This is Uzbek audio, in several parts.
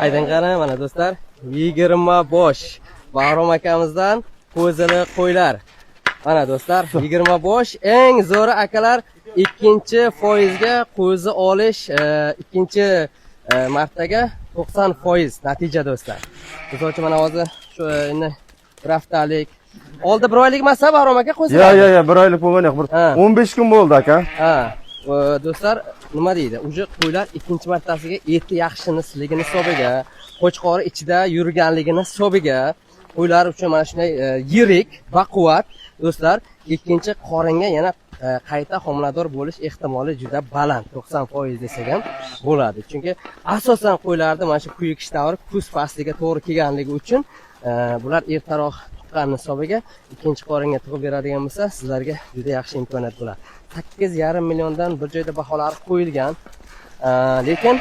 Aydan qara mana do'stlar 20 bosh Bahrom akamizdan qo'zili qo'ylar. Mana do'stlar 20 bosh eng zo'ri akalar ikkinchi foizga qo'zi olish ikkinchi martaga 90% natija do'stlar. Misol uchun mana hozir shu endi bir haftalik oldi bir oylik emas Bahrom aka qo'zi. Yo, bir oylik bo'lgan yo'q. 15 kun bo'ldi aka. Ha, do'stlar nima deydi? Uje qo'ylar ikkinchi martasiga eti yaxshiligini hisobiga, qo'chqori ichida yurganligini hisobiga qo'ylar uchun mana shunday yirik, baquvvat do'stlar ikkinchi qoringa yana qayta homilador bo'lish ehtimoli juda baland, 90% desak ham bo'ladi. Chunki asosan qo'ylarda mana shu kuyikish davri kuz fasliga to'g'ri kelganligi uchun bular ertaroq tuqqan hisobiga ikkinchi qoringa tug'ib beradigan bo'lsa, sizlarga juda yaxshi imkoniyat bo'ladi. 8,5 milliondan bir joyda baholari qo'yilgan. Lekin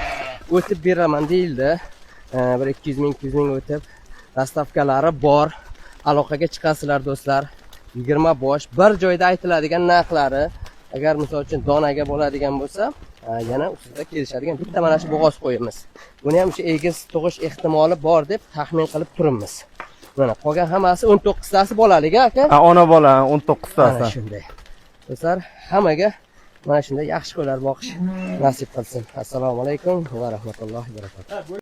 o'tib beraman deyildi. Bir 200 ming, 200 ming o'tib dastavkalari bor. Aloqaga chiqasizlar do'stlar. 20 bosh bir joyda aytiladigan narxlari agar misol uchun donaga bo'ladigan bo'lsa, yana ustida kelishadigan bitta mana shu bo'g'oz qo'yimiz. Buni ham shu egiz tug'ish ehtimoli bor deb taxmin qilib turibmiz. Mana qolgan hammasi 19 tasi bolalik aka. Ona bola 19 tasi. Mana shunday. Do'stlar, hammaga mana shunday yaxshi qo'ylar boqish nasib qilsin. Assalomu alaykum va rahmatullohi va barakatuh.